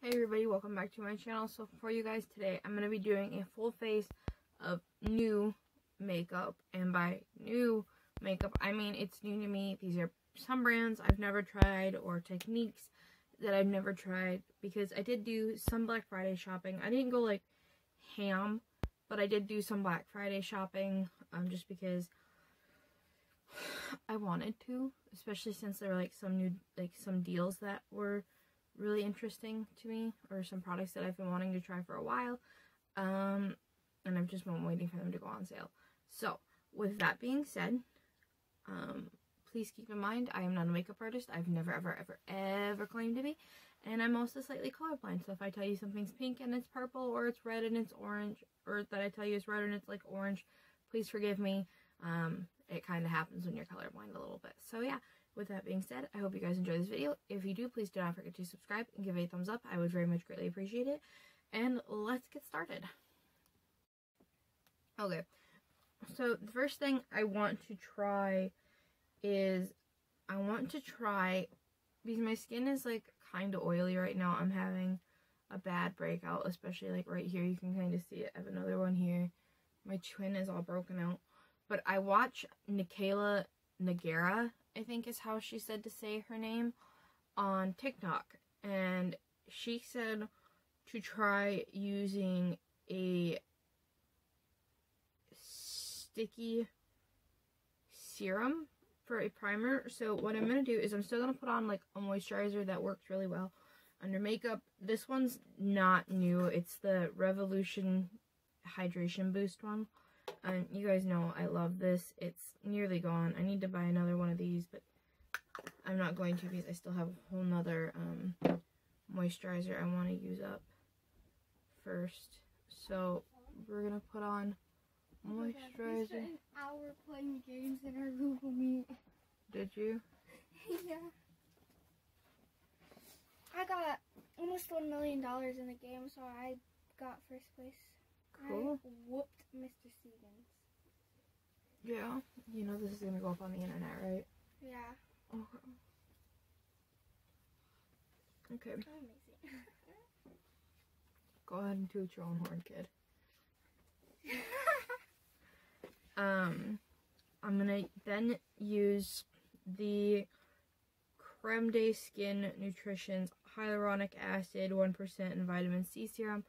Hey everybody, welcome back to my channel. So for you guys today, I'm going to be doing a full face of new makeup. And by new makeup, I mean it's new to me. These are some brands I've never tried or techniques that I've never tried, because I did do some Black Friday shopping. I didn't go like ham, but I did do some Black Friday shopping just because I wanted to, especially since there were like some deals that were really interesting to me, or some products that I've been wanting to try for a while, and I've just been waiting for them to go on sale. So with that being said, please keep in mind I am not a makeup artist. I've never ever claimed to be, and I'm also slightly colorblind. So if I tell you something's pink and it's purple, or it's red and it's orange, or that I tell you it's red and it's like orange, please forgive me. It kind of happens when you're colorblind a little bit. So yeah, with that being said, I hope you guys enjoy this video. If you do, please do not forget to subscribe and give it a thumbs up. I would very much greatly appreciate it. And let's get started. Okay, so the first thing I want to try is, because my skin is like kind of oily right now. I'm having a bad breakout, especially like right here. You can kind of see it. I have another one here. My chin is all broken out. But I watch Mikayla Nogueira, I think is how she said to say her name, on TikTok. And she said to try using a sticky serum for a primer. So what I'm going to do is I'm still going to put on like a moisturizer that works really well under makeup. This one's not new. It's the Revolution Hydration Boost one. And you guys know I love this. It's nearly gone. I need to buy another one of these, but I'm not going to, because I still have a whole nother moisturizer I want to use up first. So we're going to put on moisturizer. I spent an hour playing games in our Google Meet. Did you? Yeah. I got almost $1 million in the game, so I got first place. Cool. I whooped Mr. Stevens. Yeah. You know this is going to go up on the internet, right? Yeah. Okay. Amazing. Go ahead and toot your own horn, kid. I'm going to then use the Creme de Skin Nutrition's Hyaluronic Acid 1% and Vitamin C Serum.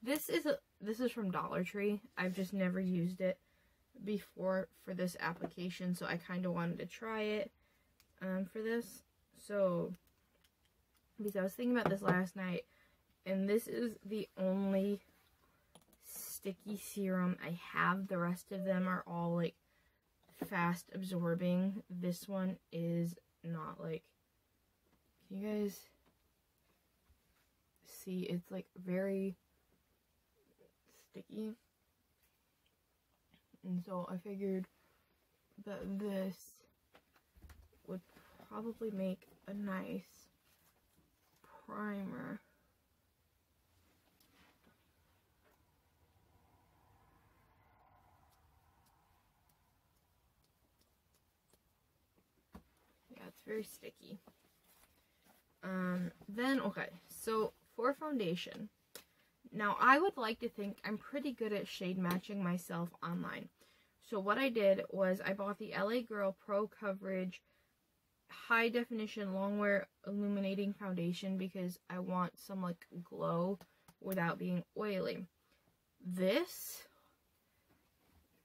This is from Dollar Tree. I've just never used it before for this application, so I kind of wanted to try it for this. So, because I was thinking about this last night, and this is the only sticky serum I have. The rest of them are all like fast absorbing. This one is not. Like, can you guys see? It's like very sticky, and so I figured that this would probably make a nice primer. Yeah, it's very sticky. Then, okay, so for foundation, now, I would like to think I'm pretty good at shade matching myself online. So what I did was I bought the LA Girl Pro Coverage High Definition Longwear Illuminating Foundation, because I want some like glow without being oily. This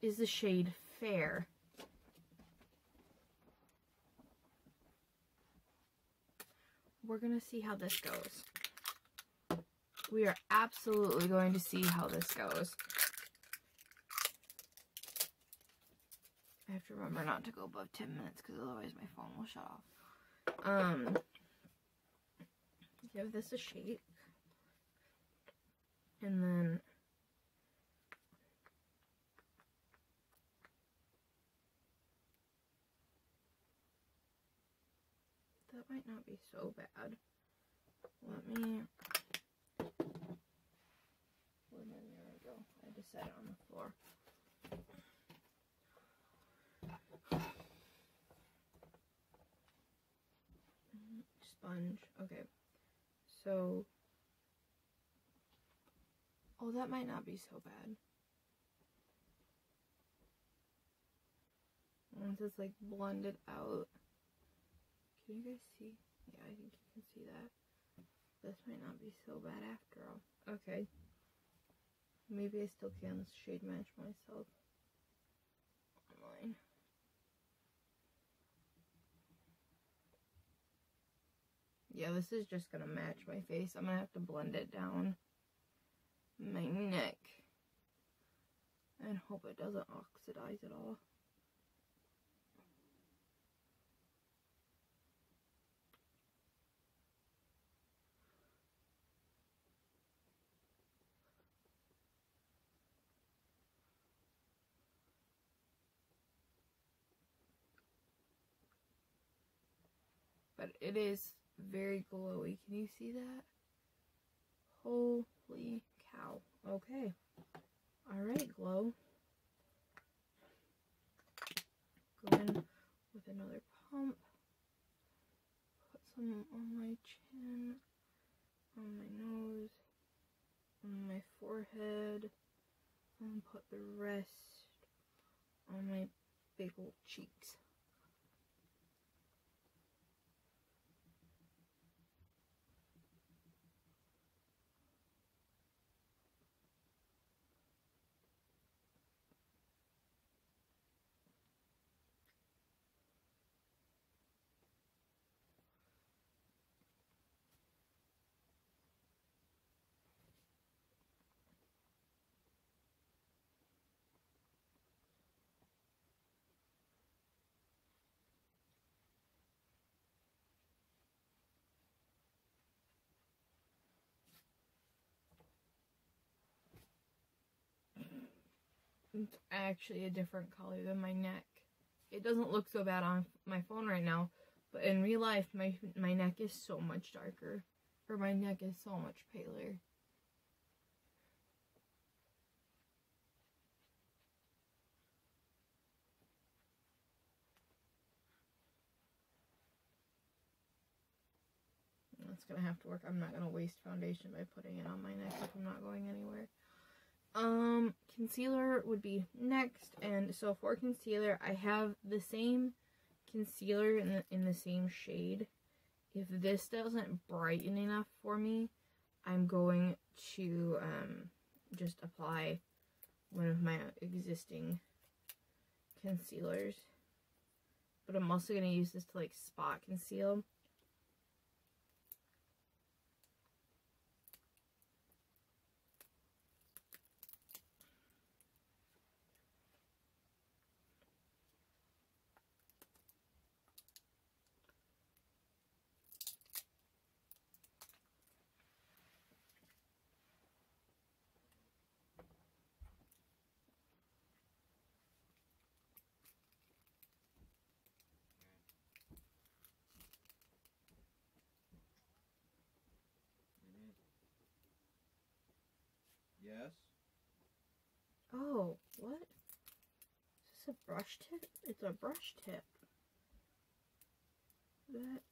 is the shade Fair. We're going to see how this goes. We are absolutely going to see how this goes. I have to remember not to go above 10 minutes, because otherwise my phone will shut off. Give this a shake. And then that might not be so bad. Let me... There we go. I had to set it on the floor. Sponge. Okay. So Oh, that might not be so bad. Once it's like blended out. Can you guys see? Yeah, I think you can see that. This might not be so bad after all. Okay. Maybe I still can shade match myself online. Yeah, this is just gonna match my face. I'm gonna have to blend it down my neck and hope it doesn't oxidize at all. But it is very glowy. Can you see that? Holy cow. Okay. Alright, glow. Go in with another pump. Put some on my chin, on my nose, on my forehead, and put the rest on my big old cheeks. It's actually a different color than my neck. It doesn't look so bad on my phone right now, but in real life, my neck is so much darker. Or my neck is so much paler. That's gonna have to work. I'm not gonna waste foundation by putting it on my neck if I'm not going anywhere. Concealer would be next, and so for concealer, I have the same concealer in the same shade. If this doesn't brighten enough for me, I'm going to just apply one of my existing concealers. But I'm also going to use this to like spot conceal. Yes? Oh, what? Is this a brush tip? It's a brush tip. That's...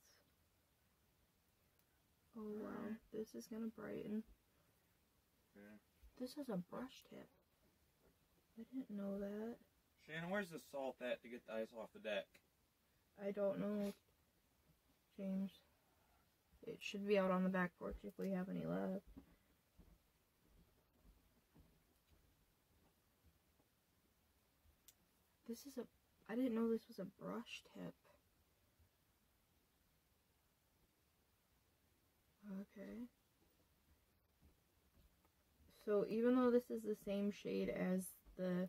Oh, wow. This is gonna brighten. Okay. This is a brush tip. I didn't know that. Shannon, where's the salt at to get the ice off the deck? I don't know, James. It should be out on the back porch if we have any left. This is a... I didn't know this was a brush tip. Okay. So even though this is the same shade as the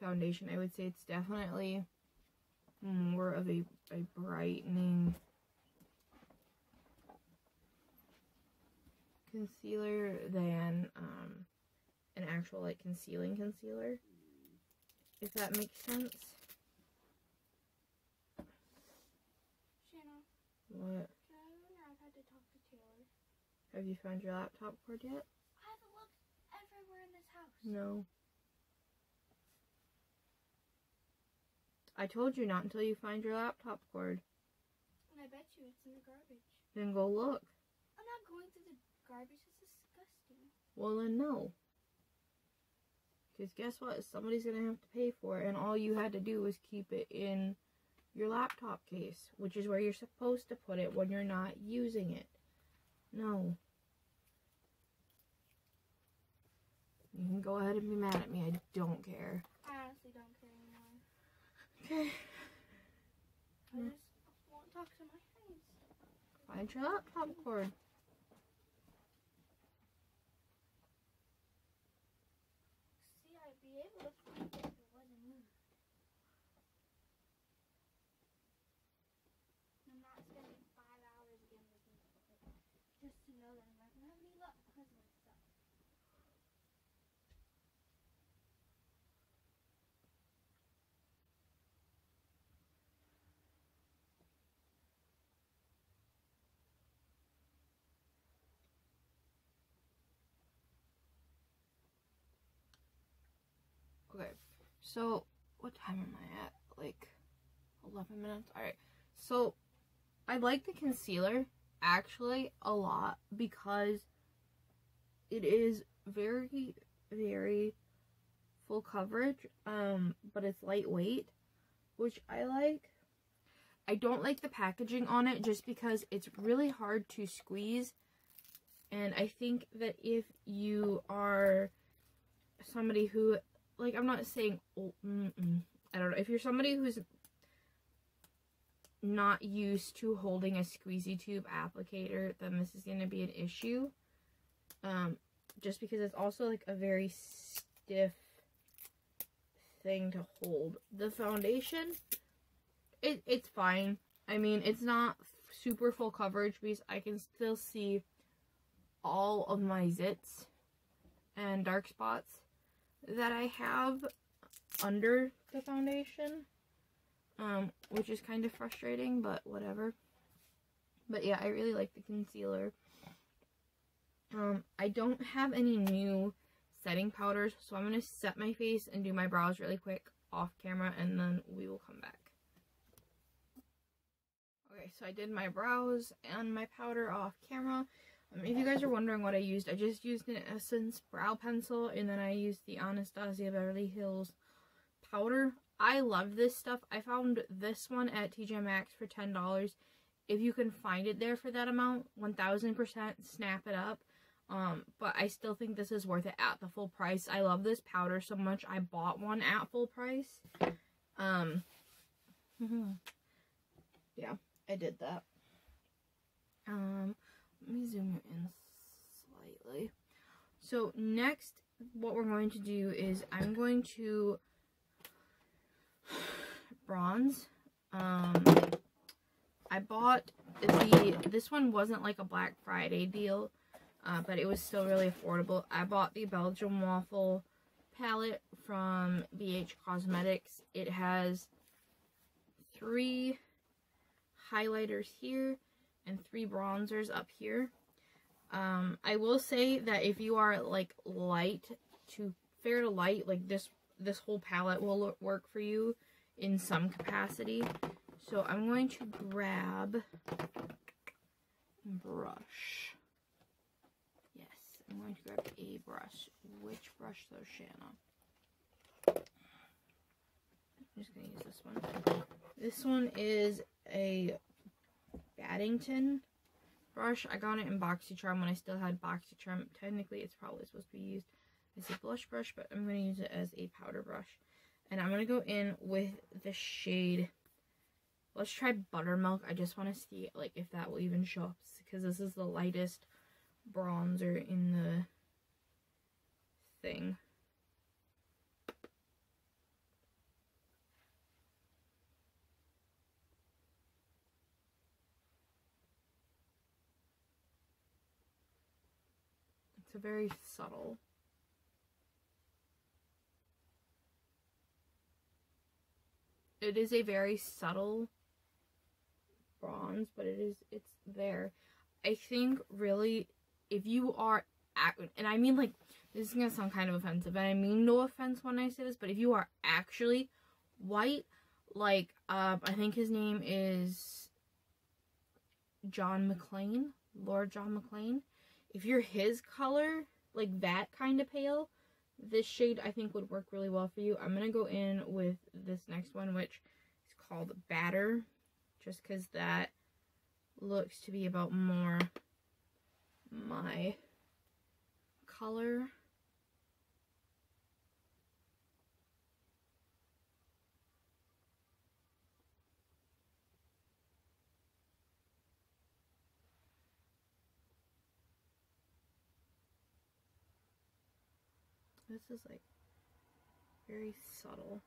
foundation, I would say it's definitely more of a brightening concealer than an actual like concealing concealer, if that makes sense. Shanna, What? can I have an iPad to talk to Taylor? Have you found your laptop cord yet? I haven't looked everywhere in this house. No. I told you not until you find your laptop cord. And I bet you it's in the garbage. Then go look. I'm not going through the garbage. It's disgusting. Well then no. Because guess what? Somebody's going to have to pay for it. And all you had to do was keep it in your laptop case, which is where you're supposed to put it when you're not using it. No. You can go ahead and be mad at me. I don't care. I honestly don't care anymore. Okay. I just won't talk to my friends. Find your laptop cord. See, I'd be able to find it if it wasn't moved. I'm not spending 5 hours again looking for it. Just to know that I'm not going to have any luck because of it sucks. Okay, so what time am I at? Like 11 minutes? Alright, so I like the concealer actually a lot because it is very, very full coverage, but it's lightweight, which I like. I don't like the packaging on it just because it's really hard to squeeze, and I think that if you are somebody who, like, I'm not saying, I don't know, if you're somebody who's not used to holding a squeezy tube applicator, then this is going to be an issue, just because it's also, like, a very stiff thing to hold. The foundation, it's fine. I mean, it's not super full coverage because I can still see all of my zits and dark spots that I have under the foundation, which is kind of frustrating, but whatever. But yeah, I really like the concealer. I don't have any new setting powders, so I'm going to set my face and do my brows really quick off camera, and then we will come back. Okay, so I did my brows and my powder off camera. If you guys are wondering what I used, I just used an Essence brow pencil, and then I used the Anastasia Beverly Hills powder. I love this stuff. I found this one at TJ Maxx for $10. If you can find it there for that amount, 1000% snap it up. But I still think this is worth it at the full price. I love this powder so much, I bought one at full price. Yeah, I did that. Let me zoom you in slightly. So next, what we're going to do is I'm going to bronze. I bought this one wasn't like a Black Friday deal, but it was still really affordable. I bought the Belgian Waffle palette from BH Cosmetics. It has 3 highlighters here and 3 bronzers up here. I will say that if you are like fair to light, like this whole palette will work for you in some capacity. So I'm going to grab a brush. Yes, I'm going to grab a brush. Which brush though, Shanna? I'm just going to use this one. This one is a Baddington brush. I got it in BoxyCharm when I still had BoxyCharm. Technically, it's probably supposed to be used as a blush brush, but I'm going to use it as a powder brush. And I'm going to go in with the shade, let's try Buttermilk. I just want to see like if that will even show up, because this is the lightest bronzer in the thing. It's a very subtle. It is a very subtle bronze, but it's there. I think really, if you are, and I mean like, this is going to sound kind of offensive, and I mean no offense when I say this, but if you are actually white, like, I think his name is John McClane, Lord John McClane. If you're his color, like that kind of pale, This shade I think would work really well for you. I'm going to go in with this next one, which is called Batter, just because that looks to be about more my color. This is like very subtle.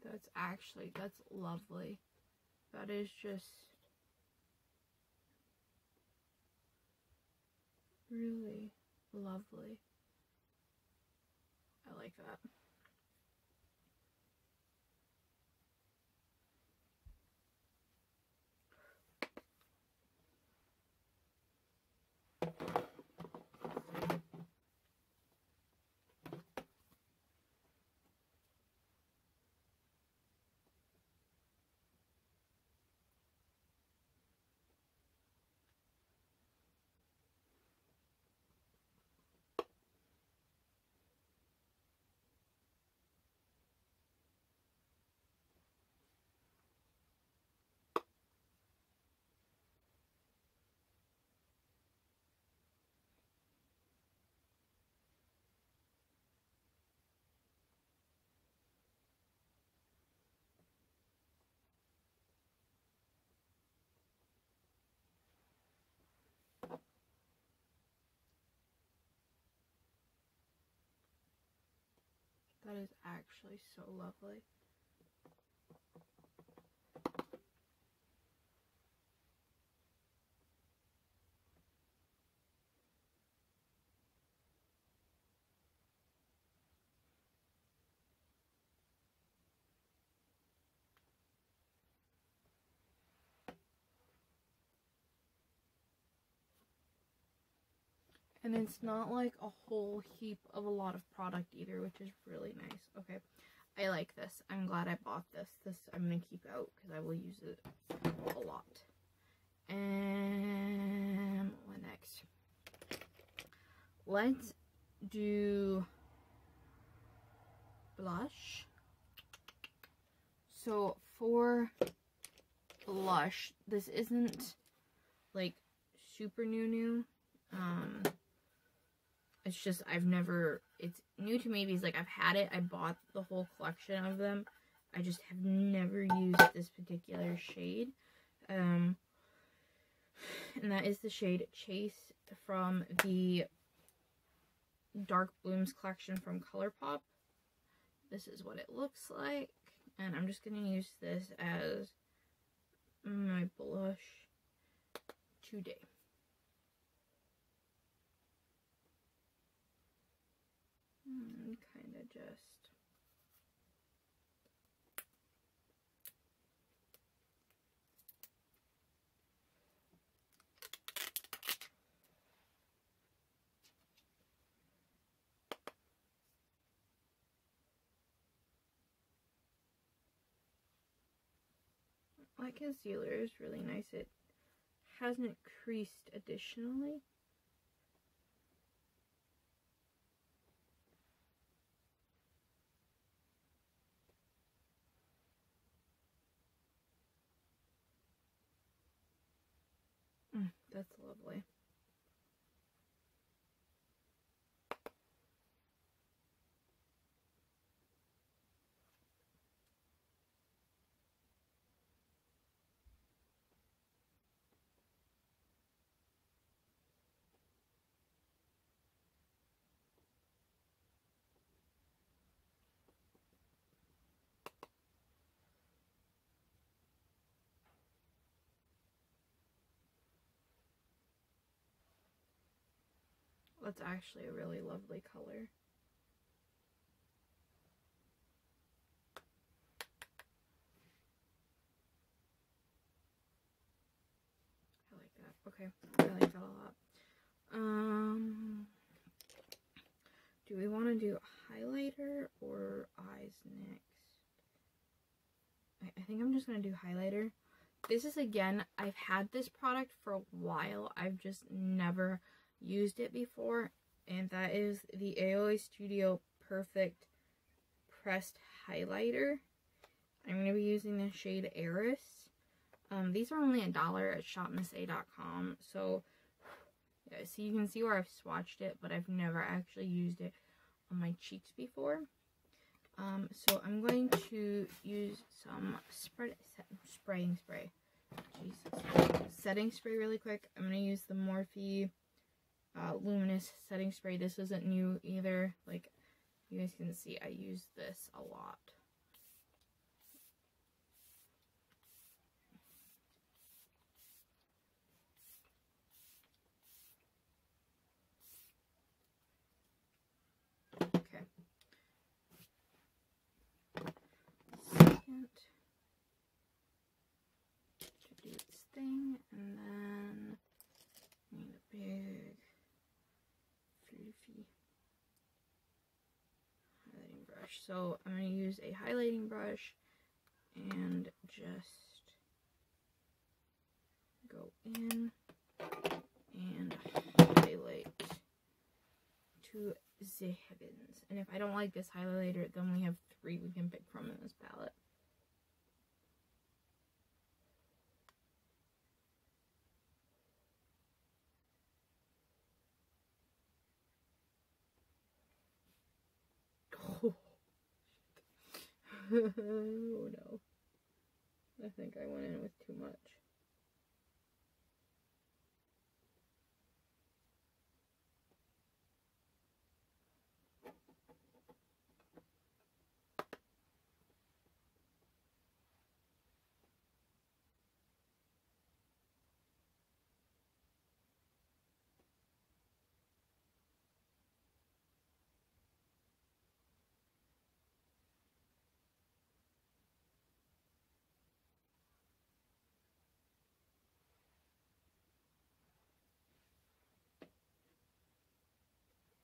That's lovely. That is just really lovely. I like that. That is actually so lovely. And it's not like a whole heap of a lot of product either, which is really nice. Okay, I like this. I'm glad I bought this. This I'm going to keep out because I will use it a lot. And what next? Let's do blush. So for blush, this isn't like super new. It's just it's new to me because like I've had it, I bought the whole collection of them. I just have never used this particular shade. And that is the shade Chase from the Dark Blooms collection from ColourPop. This is what it looks like. And I'm just going to use this as my blush today. Kind of just that concealer is really nice. It hasn't creased additionally. That's lovely. That's actually a really lovely color. I like that. Okay, I like that a lot. Do we want to do highlighter or eyes next? I think I'm just going to do highlighter. This is, again, I've had this product for a while. I've just never used it before. And that is the AOA Studio Perfect Pressed Highlighter. I'm going to be using the shade Eris. These are only $1 at shopmissa.com. So, yeah, so you can see where I've swatched it, but I've never actually used it on my cheeks before. So I'm going to use some setting spray really quick. I'm going to use the Morphe Luminous setting spray. This isn't new either. Like, you guys can see, I use this a lot. Okay. Second, to do its thing, and then I need a big fluffy highlighting brush. So I'm going to use a highlighting brush and just go in and highlight to the heavens. And if I don't like this highlighter, then we have 3 we can pick from in this palette. Oh, oh no. I think I went in with too much.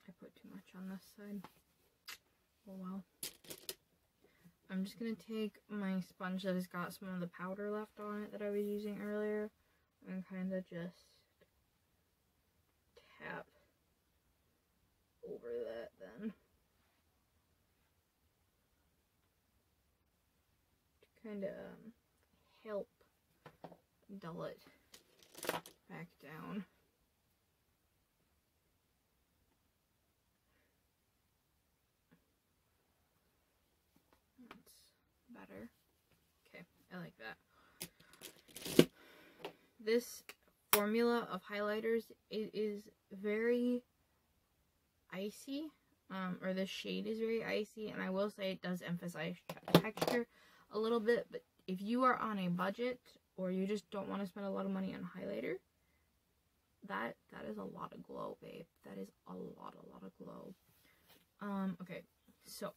I put too much on this side. Oh well. I'm just going to take my sponge that has got some of the powder left on it that I was using earlier and kind of just tap over that then. To kind of help dull it back down. That's better. Okay, I like that. This formula of highlighters, it is very icy, or the shade is very icy, and I will say it does emphasize texture a little bit, but if you are on a budget or you just don't want to spend a lot of money on highlighter, that is a lot of glow, babe. That is a lot of glow. Okay, so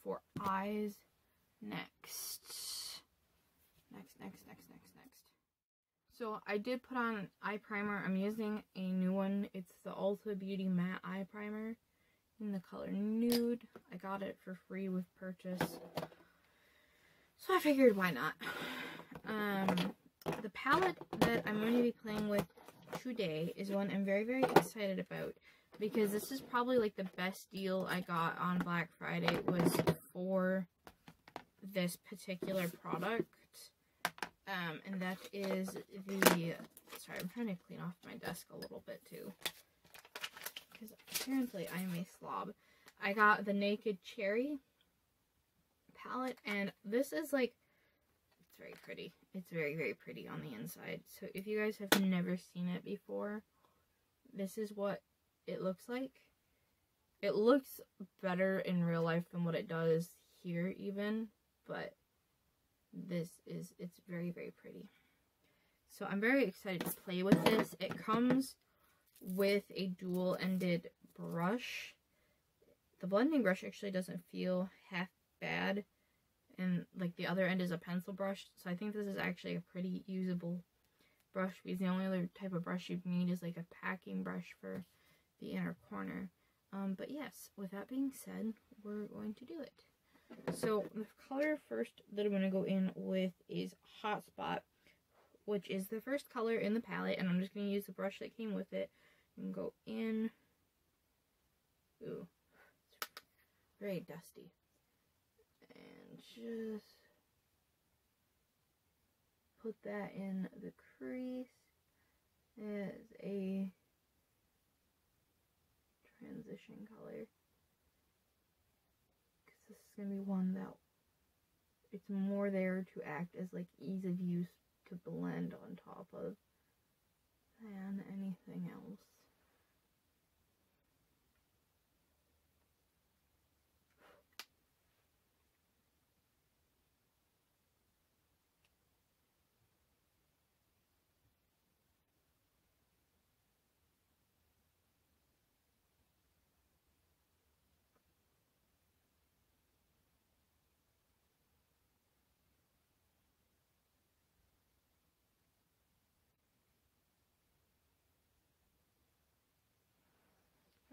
for eyes, next. So I did put on eye primer. I'm using a new one. It's the Ulta Beauty Matte Eye Primer in the color Nude. I got it for free with purchase, so I figured why not. The palette that I'm going to be playing with today is one I'm very, very excited about, because this is probably like the best deal I got on Black Friday was for this particular product. And that is the, sorry, I'm trying to clean off my desk a little bit too, because apparently I'm a slob. I got the Naked Cherry palette, and this is like, it's very pretty. It's very, very pretty on the inside. So if you guys have never seen it before, this is what it looks like. It looks better in real life than what it does here even, but it's very, very pretty. So I'm very excited to play with this. It comes with a dual-ended brush, the blending brush actually doesn't feel half bad, and like the other end is a pencil brush, so I think this is actually a pretty usable brush, because the only other type of brush you'd need is like a packing brush for the inner corner. But yes, with that being said, we're going to do it. So the color first that I'm going to go in with is Hotspot, which is the first color in the palette, and I'm just going to use the brush that came with it and go in. Ooh, it's very dusty. And just put that in the crease as a transition color, because this is going to be one that it's more there to act as like ease of use to blend on top of than anything else.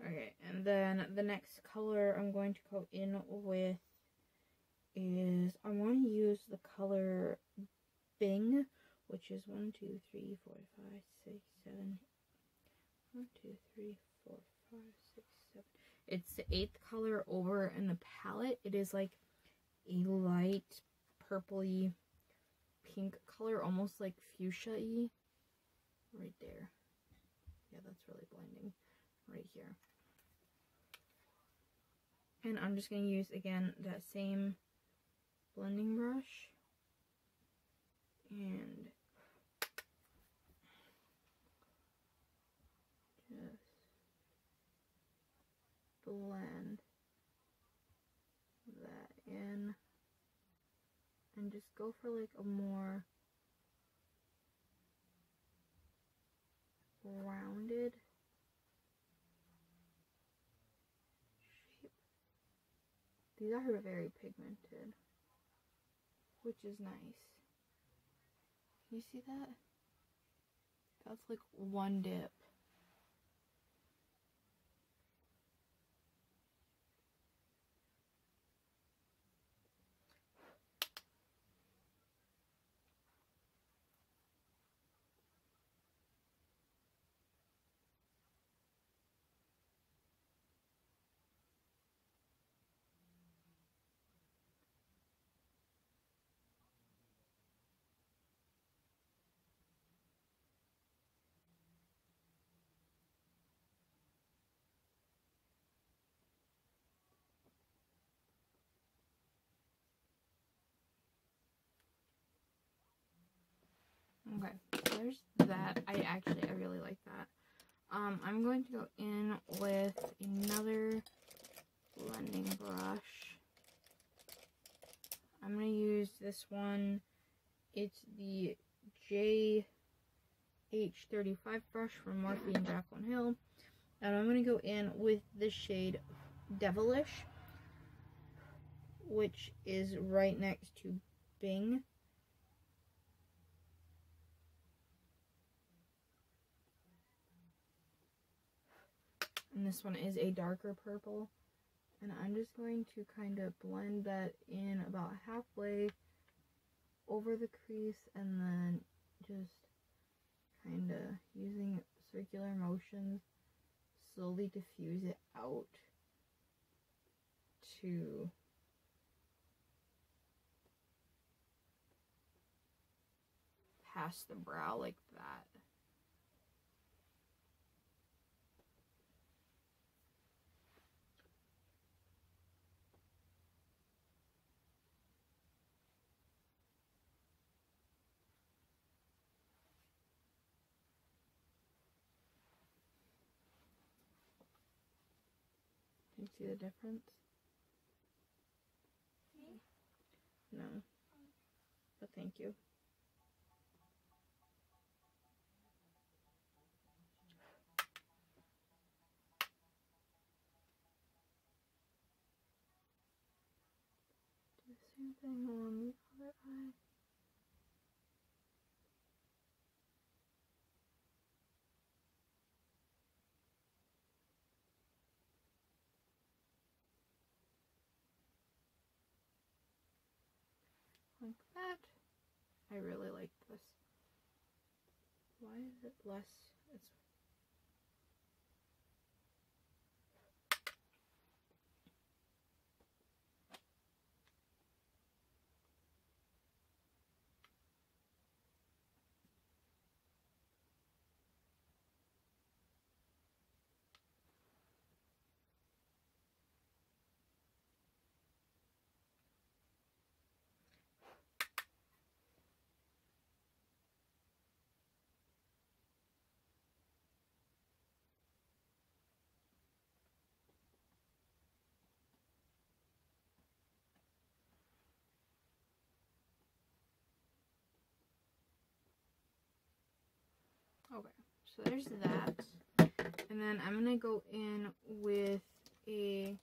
Okay, and then the next color I'm going to go in with is, I want to use the color Bing, which is 1, 2, 3, 4, 5, 6, 7. 1, 2, 3, 4, 5, 6, 7. It's the 8th color over in the palette. It is like a light purpley pink color, almost like fuchsia-y. Right there. Yeah, that's really blending. Right here. And I'm just going to use, again, that same blending brush. And just blend that in. And just go for like a more rounded shape. These are very pigmented, which is nice. You see that? That's like one dip. Okay, there's that. I really like that. I'm going to go in with another blending brush. I'm going to use this one. It's the JH35 brush from Morphe and Jaclyn Hill. And I'm going to go in with the shade Devilish, which is right next to Bing. And this one is a darker purple. And I'm just going to kind of blend that in about halfway over the crease, and then just kind of using circular motions slowly diffuse it out to past the brow like that. Can you see the difference? No. But thank you. same thing on the other eye. Like that. I really like this. Why is it less? It's okay. So there's that. And then I'm gonna go in with a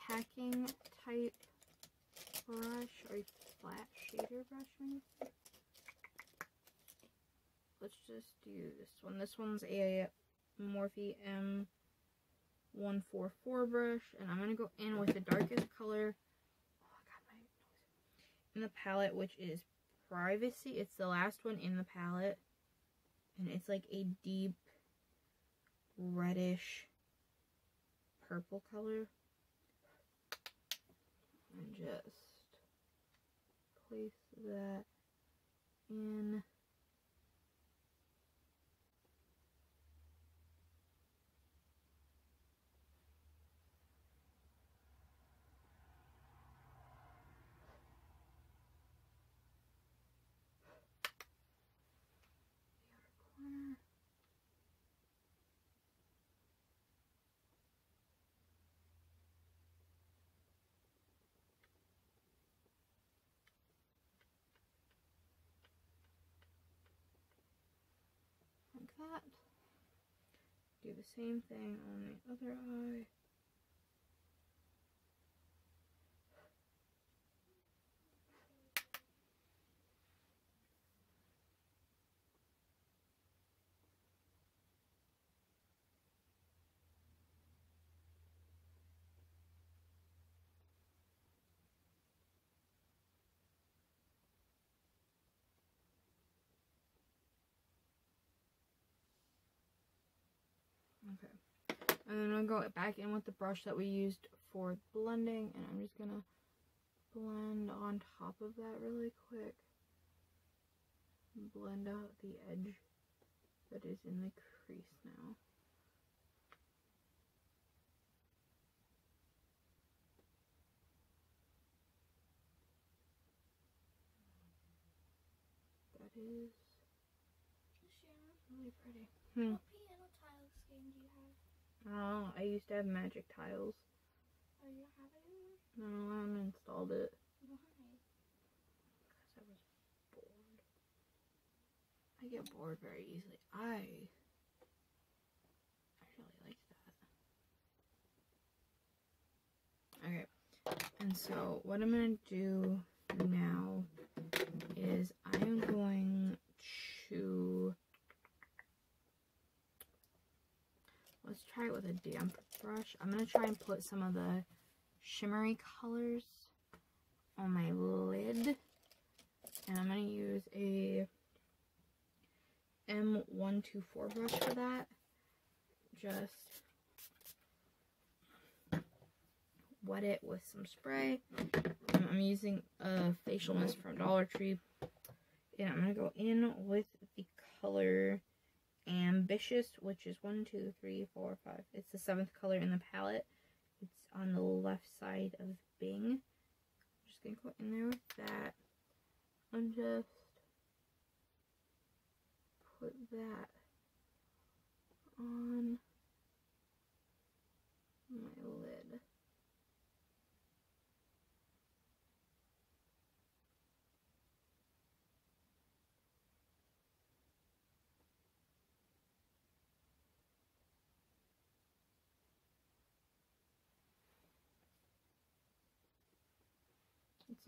packing type brush or flat shader brush maybe. Let's just do this one. This one's a Morphe M144 brush, and I'm gonna go in with the darkest color. Oh, I got my nose in the palette, which is Privacy. It's the last one in the palette, and it's like a deep reddish purple color. And just place that in. The outer corner. Like that. Do the same thing on the other eye. Okay. And then I'm going to go back in with the brush that we used for blending, and I'm just going to blend on top of that really quick. Blend out the edge that is in the crease now. That is really pretty. What piano tile skin do you have? I used to have magic tiles. Oh, you don't have it anymore? No, I haven't installed it. Why? Because I was bored. I get bored very easily. I really like that. Okay. And so what I'm going to do now is I'm going to... Let's try it with a damp brush. I'm going to try and put some of the shimmery colors on my lid. And I'm going to use a M124 brush for that. Just wet it with some spray. I'm using a facial mist from Dollar Tree. And I'm going to go in with the color Ambitious, which is 1, 2, 3, 4, 5. It's the 7th color in the palette. It's on the left side of Bing. I'm just going to go in there with that. And just put that on my lid.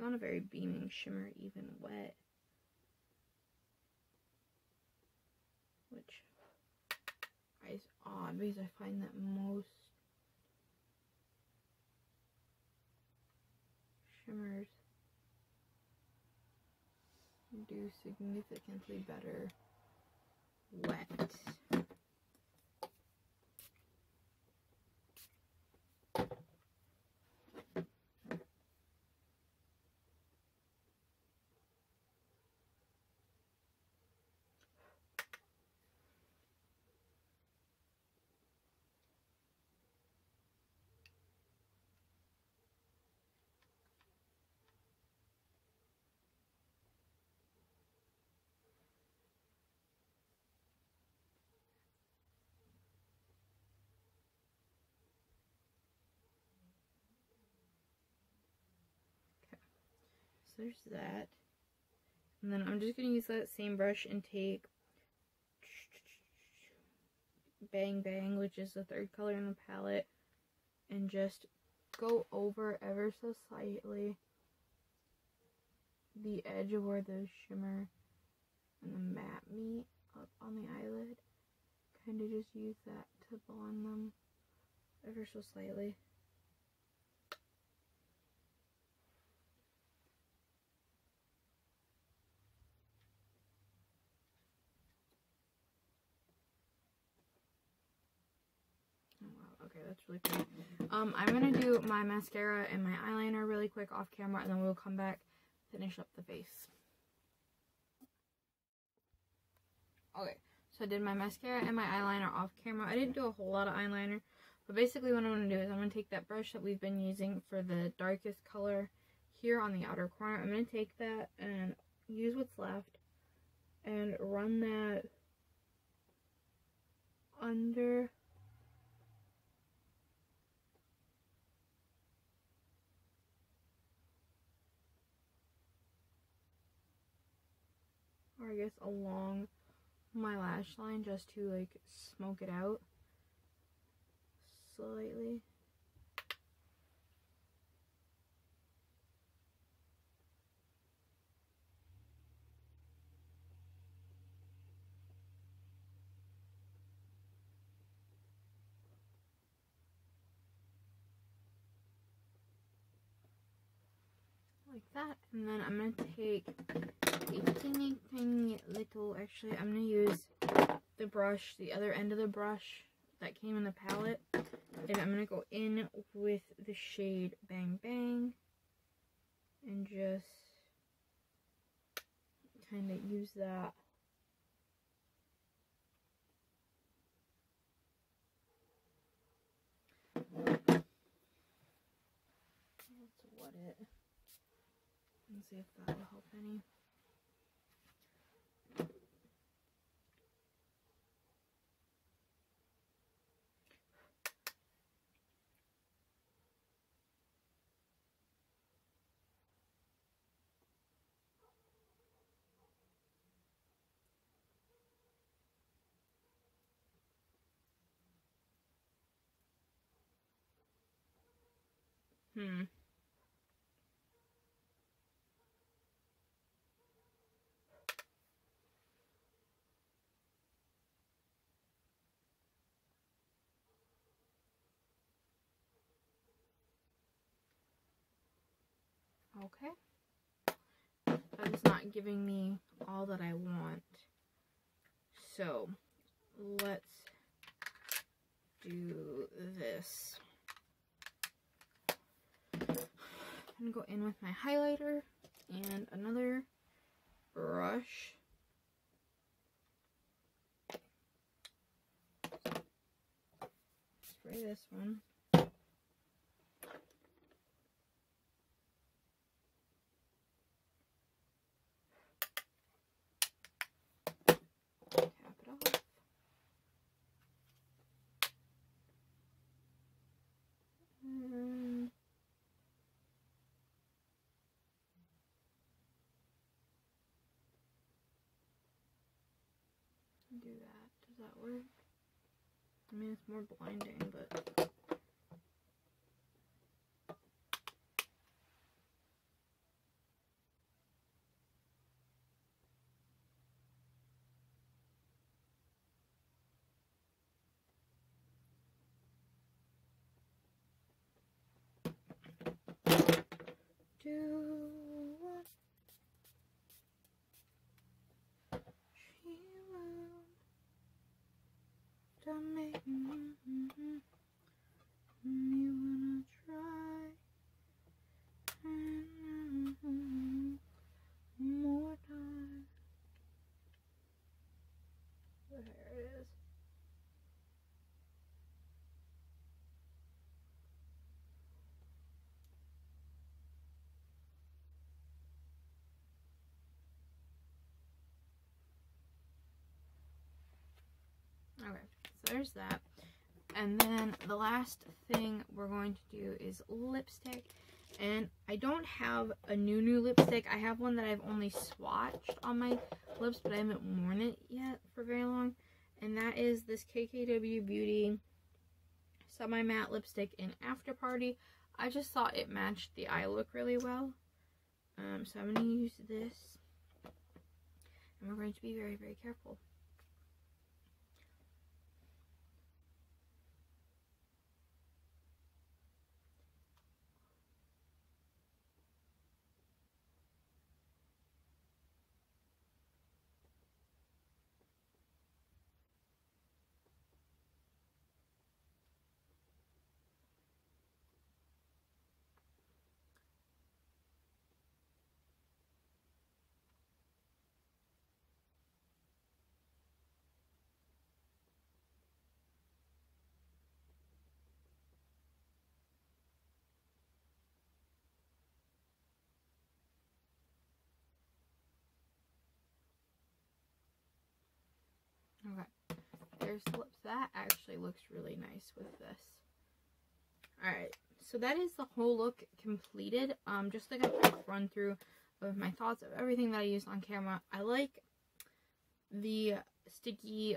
not a very beaming shimmer, even wet. Which is odd because I find that most shimmers do significantly better wet. So there's that. And then I'm just going to use that same brush and take Bang Bang, which is the third color in the palette, and just go over ever so slightly the edge of where the shimmer and the matte meet up on the eyelid. Kind of just use that to blend them ever so slightly. Oh wow, okay, that's really pretty. I'm gonna do my mascara and my eyeliner really quick off camera, and then we'll come back, finish up the face. Okay, so I did my mascara and my eyeliner off camera. I didn't do a whole lot of eyeliner, but basically what I'm going to do is I'm going to take that brush that we've been using for the darkest color here on the outer corner. I'm going to take that and use what's left and run that under or I guess along my lash line, just to like smoke it out slightly. Like that, and then I'm going to take a teeny tiny little, actually I'm going to use the brush, the other end of the brush that came in the palette, and I'm going to go in with the shade Bang Bang and just kind of use that let's wet it and see if that will help any. Okay. That is not giving me all that I want. So, let's do this. I'm going to go in with my highlighter and another brush. Spray this one. Tap it off. And do that. Does that work? I mean, it's more blinding, but do what she won't. To make me wanna try more time. There it is. Okay, so there's that. And then the last thing we're going to do is lipstick. And I don't have a new lipstick. I have one that I've only swatched on my lips, but I haven't worn it yet for very long. And that is this KKW Beauty semi-matte lipstick in After Party. I just thought it matched the eye look really well. So I'm going to use this. And we're going to be very, very careful. Okay, there's the lips. That actually looks really nice with this. Alright, so that is the whole look completed. Just like a quick run through of my thoughts of everything that I used on camera. I like the sticky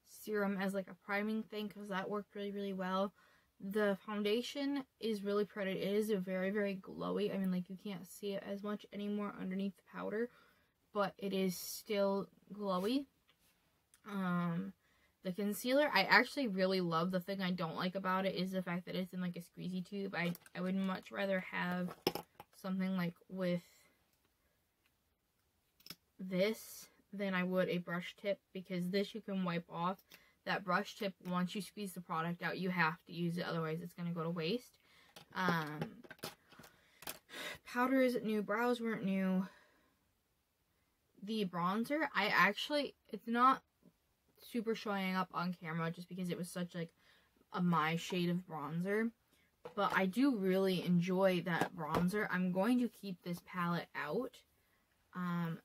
serum as like a priming thing because that worked really, really well. The foundation is really pretty. It is very, very glowy. I mean, like, you can't see it as much anymore underneath the powder, but it is still glowy. The concealer, I actually really love. The thing I don't like about it is the fact that it's in like a squeezy tube. I would much rather have something like with this than I would a brush tip, because this you can wipe off. That brush tip, once you squeeze the product out, you have to use it, otherwise it's going to go to waste. Powder isn't new, brows weren't new. The bronzer, it's not super showing up on camera just because it was such like my shade of bronzer, but I do really enjoy that bronzer. I'm going to keep this palette out.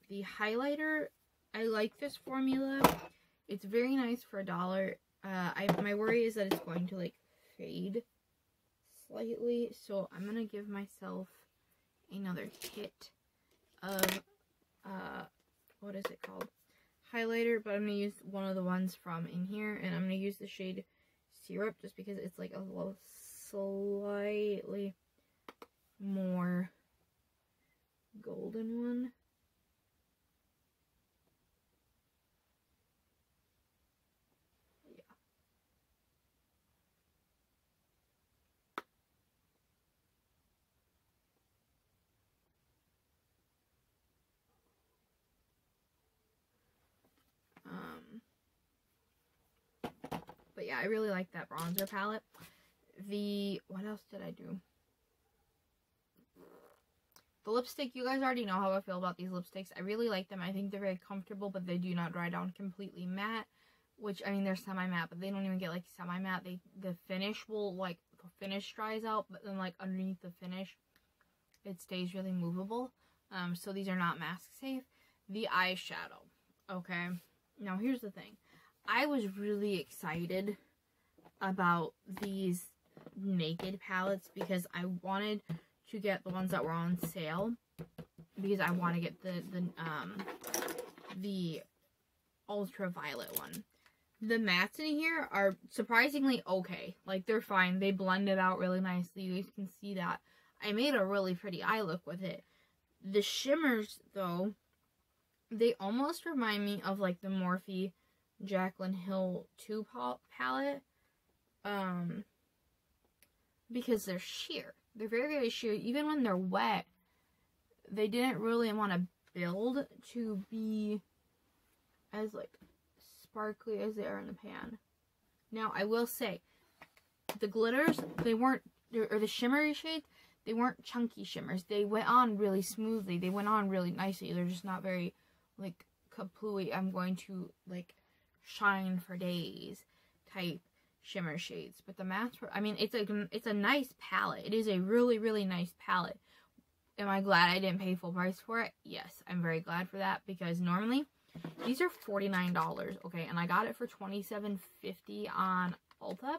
The highlighter, I like this formula. It's very nice for $1. My worry is that it's going to like fade slightly, so I'm gonna give myself another hit of what is it called? Highlighter, but I'm going to use one of the ones from in here, and I'm going to use the shade Syrup just because it's like a little slightly more golden one. But yeah, I really like that bronzer palette. What else did I do? The lipstick, you guys already know how I feel about these lipsticks. I really like them. I think they're very comfortable, but they do not dry down completely matte. Which, I mean, they're semi-matte, but they don't even get, like, semi-matte. The finish will, like, the finish dries out, but then, like, underneath the finish, it stays really movable. So these are not mask safe. The eyeshadow. Okay. Now, here's the thing. I was really excited about these Naked palettes because I wanted to get the ones that were on sale, because I want to get the ultraviolet one. The mattes in here are surprisingly okay. Like, they're fine. They blend it out really nicely. You guys can see that. I made a really pretty eye look with it. The shimmers, though, they almost remind me of, like, the Morphe Jaclyn Hill 2 palette. Because they're sheer. They're very, very sheer. Even when they're wet, they didn't really want to build to be as, like, sparkly as they are in the pan. Now, I will say, the glitters, they weren't, or the shimmery shades, they weren't chunky shimmers. They went on really smoothly. They went on really nicely. They're just not very, like, kaplooey, I'm going to, like, shine for days type shimmer shades. But the mattes were, I mean, it's a nice palette. It is a really, really nice palette. Am I glad I didn't pay full price for it? Yes, I'm very glad for that, because normally these are $49, okay, and I got it for $27.50 on Ulta.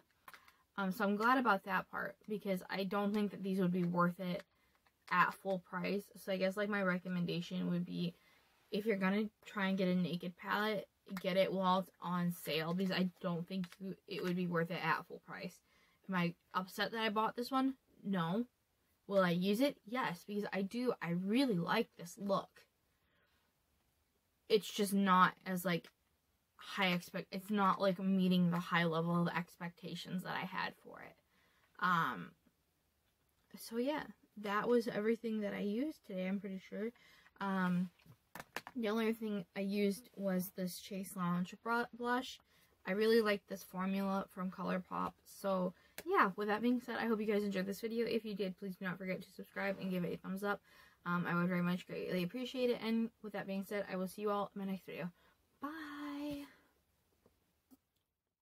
So I'm glad about that part, because I don't think that these would be worth it at full price. So I guess, like, my recommendation would be, if you're gonna try and get a naked palette, get it while it's on sale, because I don't think it would be worth it at full price. Am I upset that I bought this one? No. Will I use it? Yes, because I really like this look. It's just not as, like, it's not, like, meeting the high level of expectations that I had for it. So yeah, that was everything that I used today, I'm pretty sure. The only other thing I used was this Chase Lounge blush. I really like this formula from ColourPop. So yeah, with that being said, I hope you guys enjoyed this video. If you did, please do not forget to subscribe and give it a thumbs up. I would very much greatly appreciate it. And with that being said, I will see you all in my next video.